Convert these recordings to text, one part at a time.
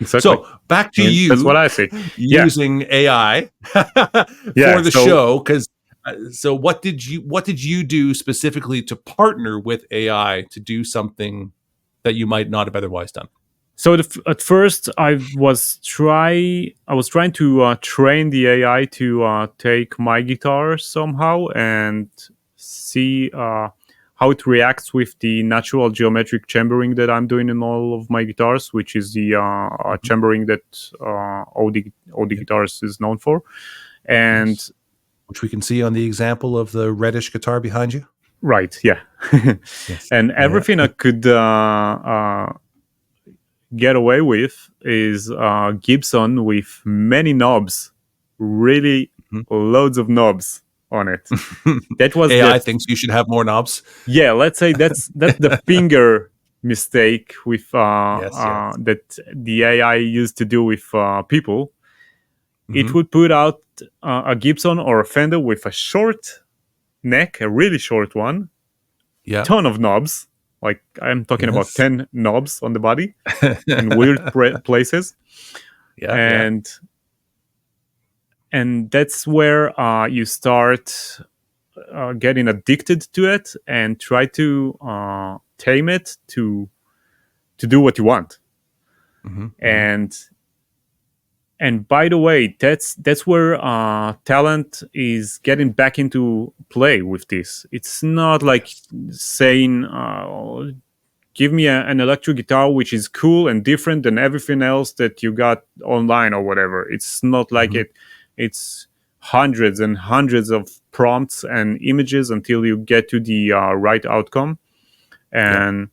Exactly. So back to That's what you I say. Yeah. using AI Yeah. for the show, because so what did you do specifically to partner with AI to do something that you might not have otherwise done? So at first, I was trying to train the AI to take my guitar somehow and see how it reacts with the natural geometric chambering that I'm doing in all of my guitars, which is the chambering that OD Yep. guitars is known for. And Yes. Which we can see on the example of the reddish guitar behind you. right, yeah, Yes. and Yeah. everything I could get away with is Gibson with many knobs, really loads of knobs on it. That was AI the thinks you should have more knobs. yeah. Let's say that's the finger mistake with Yes. Yes. that the AI used to do with people. It Hmm. would put out a Gibson or a Fender with a short neck, a really short one, Yeah. ton of knobs. Like I'm talking about Yes. 10 knobs on the body in weird places, Yeah. Yeah. and that's where you start getting addicted to it and try to tame it to do what you want. Hmm. Hmm. and by the way, that's where talent is getting back into play with this. It's not like Yes. saying give me an electric guitar which is cool and different than everything else that you got online or whatever. It's not like Hmm. it. It's hundreds and hundreds of prompts and images until you get to the right outcome. Yeah. And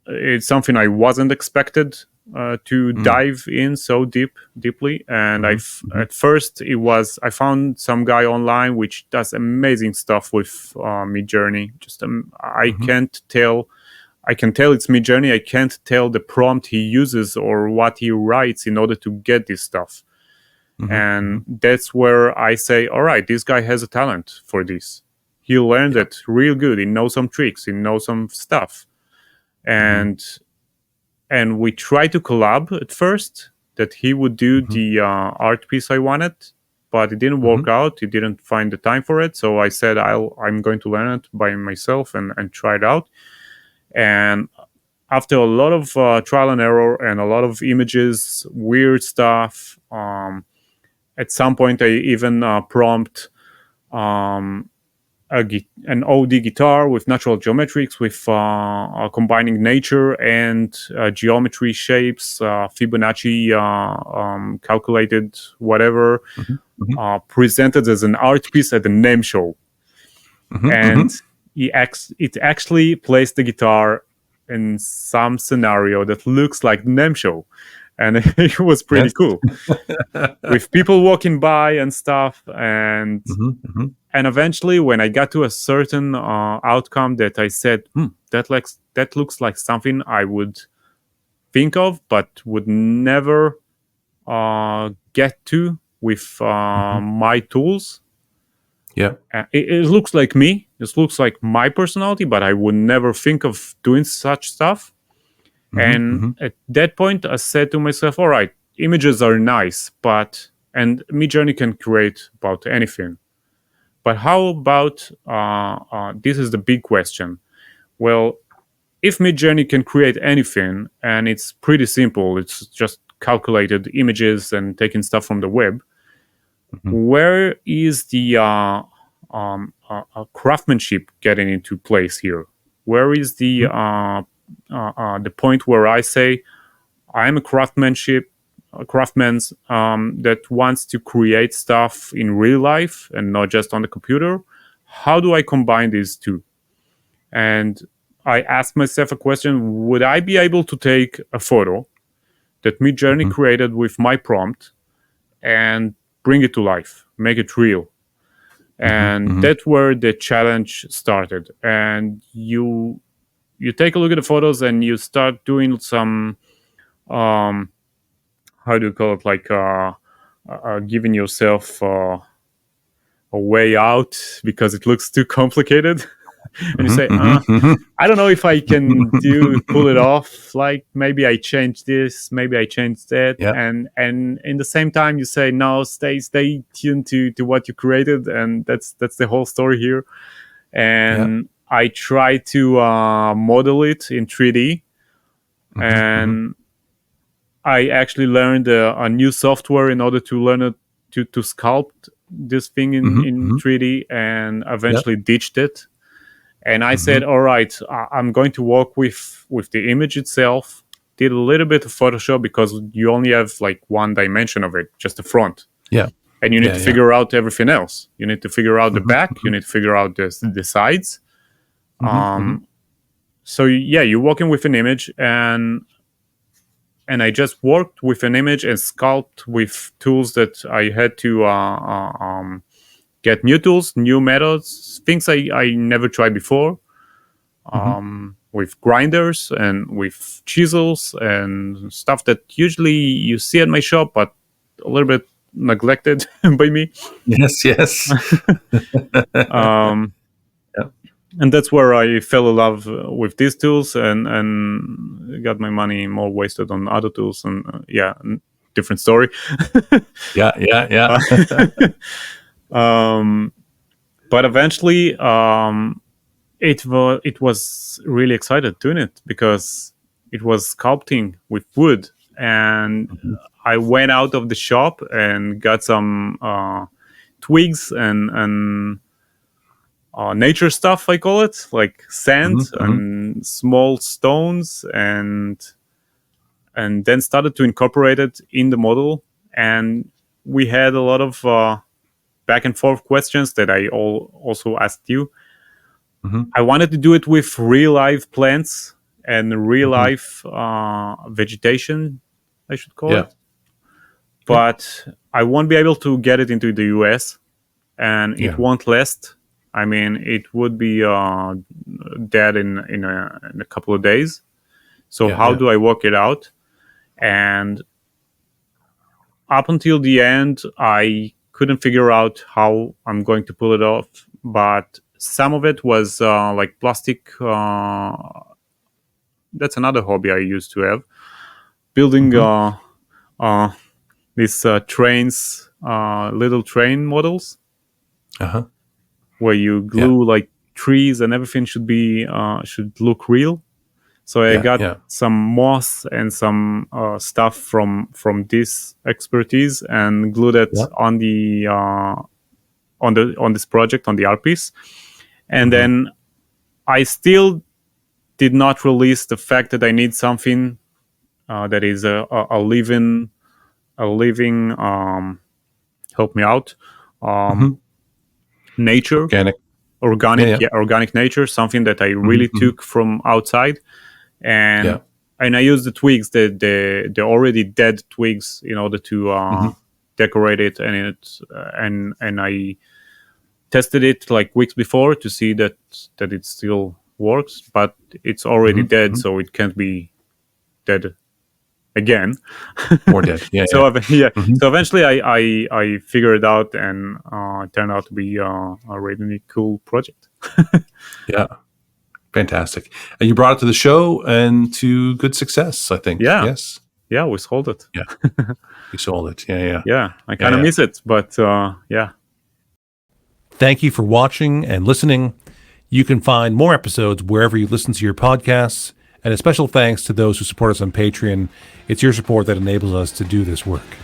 it's something I wasn't expected to Mm. dive in so deeply. And Hmm. Hmm. at first it was I found some guy online which does amazing stuff with Mid Journey. Just I Hmm. can't tell. I can tell it's Mid Journey. I can't tell the prompt he uses or what he writes in order to get this stuff. Hmm. Hmm. And that's where I say, all right, this guy has a talent for this. He learned Yeah. it real good. He knows some tricks. He knows some stuff. Hmm. And we tried to collab at first, that he would do Hmm. the art piece I wanted, but it didn't Hmm. work out. He didn't find the time for it. So I said I'm going to learn it by myself and try it out. And after a lot of trial and error and a lot of images, weird stuff, at some point I even prompt um, an OD guitar with natural geometrics, with combining nature and geometry shapes, Fibonacci calculated whatever, Hmm. Hmm. presented as an art piece at the name show. Hmm. And Hmm. it actually plays the guitar in some scenario that looks like the name show. And it was pretty Yes. cool with people walking by and stuff. And Hmm. Hmm. eventually when I got to a certain outcome that I said, that looks like something I would think of but would never get to with Hmm. my tools. Yeah. It looks like me. This looks like my personality, but I would never think of doing such stuff. Hmm. And Hmm. at that point, I said to myself, all right, images are nice, and Midjourney can create about anything. But how about this is the big question. Well, if Midjourney can create anything, and it's pretty simple, it's just calculated images and taking stuff from the web, Hmm. where is the craftsmanship getting into place here? Where is the point where I say I'm a craftsman's that wants to create stuff in real life and not just on the computer? How do I combine these two? And I asked myself a question: would I be able to take a photo that Midjourney Hmm. created with my prompt and bring it to life, make it real? Hmm. And Hmm. that's where the challenge started. And you take a look at the photos and you start doing some um, how do you call it, like giving yourself a way out because it looks too complicated. and you say, I don't know if I can pull it off. Like maybe I change this, maybe I change that, Yeah. and in the same time you say, no, stay tuned to what you created, and that's the whole story here. And I try to model it in 3D, and I actually learned a new software in order to learn it to sculpt this thing in 3D, and eventually ditched it. And I said, all right, I'm going to work with the image itself. Did a little bit of Photoshop because you only have like one dimension of it, just the front. Yeah. And you need to figure out everything else. You need to figure out the back. You need to figure out the sides. So yeah, you're working with an image, and I just worked with an image and sculpt with tools that I had to get new tools, new methods, things I never tried before, with grinders and with chisels and stuff that usually you see at my shop, but a little bit neglected by me. Yes. And that's where I fell in love with these tools, and got my money more wasted on other tools. And different story. Yeah. But eventually, it was really excited doing it because it was sculpting with wood, and I went out of the shop and got some twigs and nature stuff, I call it, like sand and small stones, and then started to incorporate it in the model. And we had a lot of back and forth questions that I also asked you. I wanted to do it with real life plants and real life vegetation, I should call it. But I won't be able to get it into the US, and it won't last. I mean, it would be dead in a couple of days. So how do I work it out? And up until the end, I couldn't figure out how I'm going to pull it off. But some of it was like plastic. That's another hobby I used to have. Building these trains, little train models. Where you glue like trees and everything should look real. So I got some moss and some stuff from this expertise and glued it on the on this project, on the art piece. And then I still did not release the fact that I need something that is a living help me out, nature, organic nature, something that I really took from outside. And I used the twigs, the already dead twigs, in order to decorate it, and I tested it like weeks before to see that it still works, but it's already dead, so it can't be dead again. More dead. So eventually I figured it out, and it turned out to be a really cool project. Fantastic. And you brought it to the show and to good success, I think. Yes. Yeah, we sold it. We sold it. Yeah. Yeah, I kind of miss it, but yeah. Thank you for watching and listening. You can find more episodes wherever you listen to your podcasts. And a special thanks to those who support us on Patreon. It's your support that enables us to do this work.